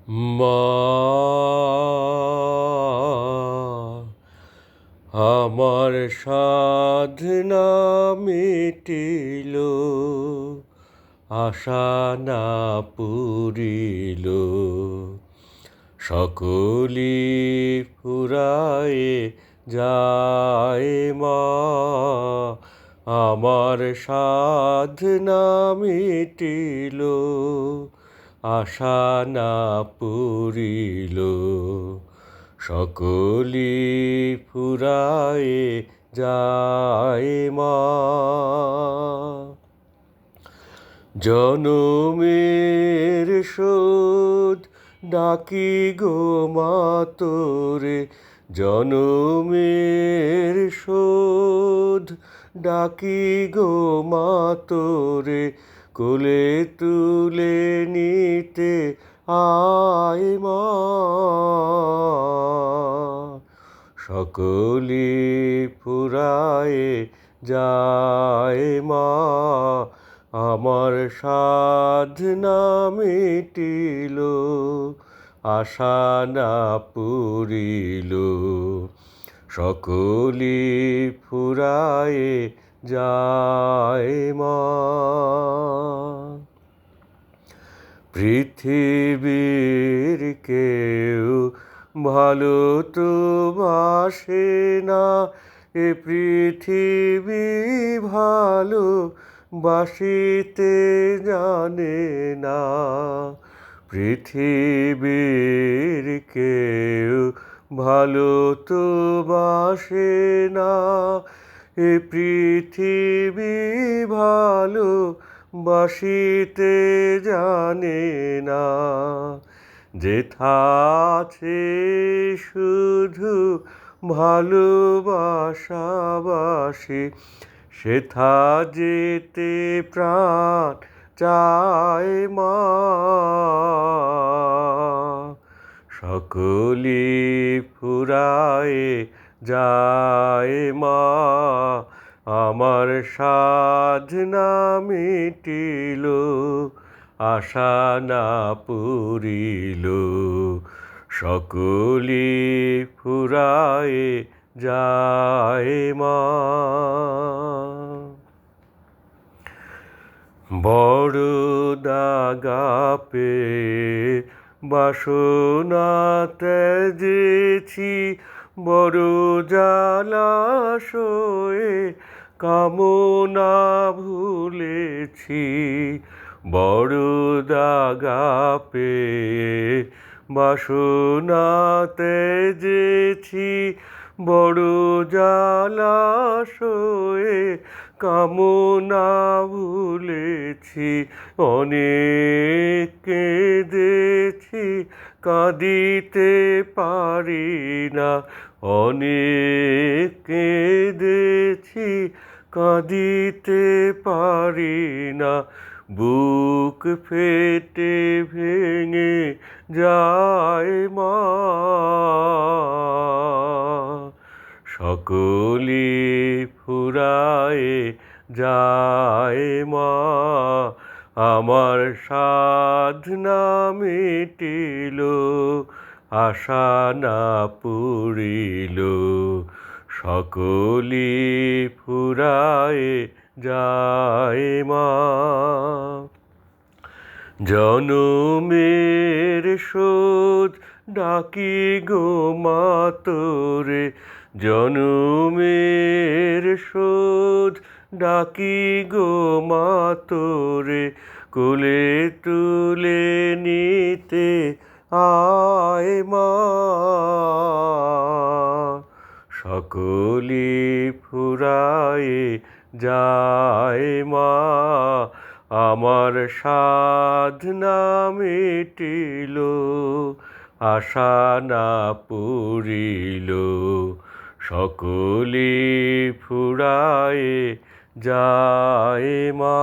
মা, আমার সাধনা মিটিল, আশা না পুরিল, সকলি ফুরায়ে যায় মা, আমার সাধনা মিটিল, আশা না পুরিল, সকলি ফুরায়ে যায় মা। জনমের শোধ ডাকি গো মা তোরে, জনমের শোধ ডাকি গো মা তোরে, কোলে তুলে নিতে আয় মা, সকলি ফুরায়ে যায় মা, আমার সাধনা মিটিল, আশা না পুরিল, সকলি ফুরায়ে যায় মা। পৃথিবীর কেউ ভালো তো বাসে না, এ পৃথিবী ভালো বাসিতে জানে না, পৃথিবীর কেউ ভালো তো বাসে না, এ পৃথিবী ভালো বাসিতে জানে না, যেথা আছে শুধু ভালোবাসাবাসি, সেথা যেতে প্রাণ চায় মা, সকলি ফুরায়ে যায় মা, আমার সাধনা মিটিল, আশা না পুরিল, সকলি ফুরায়ে যায় মা। বড় দাগা পেয়ে বাসনা ত্যাজেছি, বড় জালাশয়ে কামনা ভুলেছি, বড় দাগা পেয়ে বাসনা ত্যাজেছি, বড় জালাশয়ে কামনা ভুলেছি, অনেক কেঁদেছি কাঁদিতে পারি না, অনেক কেঁদেছি কাঁদিতে পারি না, বুক ফেটে ভেঙে যায় মা, সকলি ফুরায়ে যায় মা, আমার সাধনা মিটিল, আশা না পুরিল, সকলি ফুরায়ে যায় মা। জনমের শোধ ডাকি গো মা তোরে, জনমের শোধ ডাকি গো মা তোরে, কোলে তুলে নিতে আয় মা, সকলি ফুরায়ে যায় মা, আমার সাধনা মিটিল, আশা না পুরিল, সকলি ফুরায়ে যায় মা।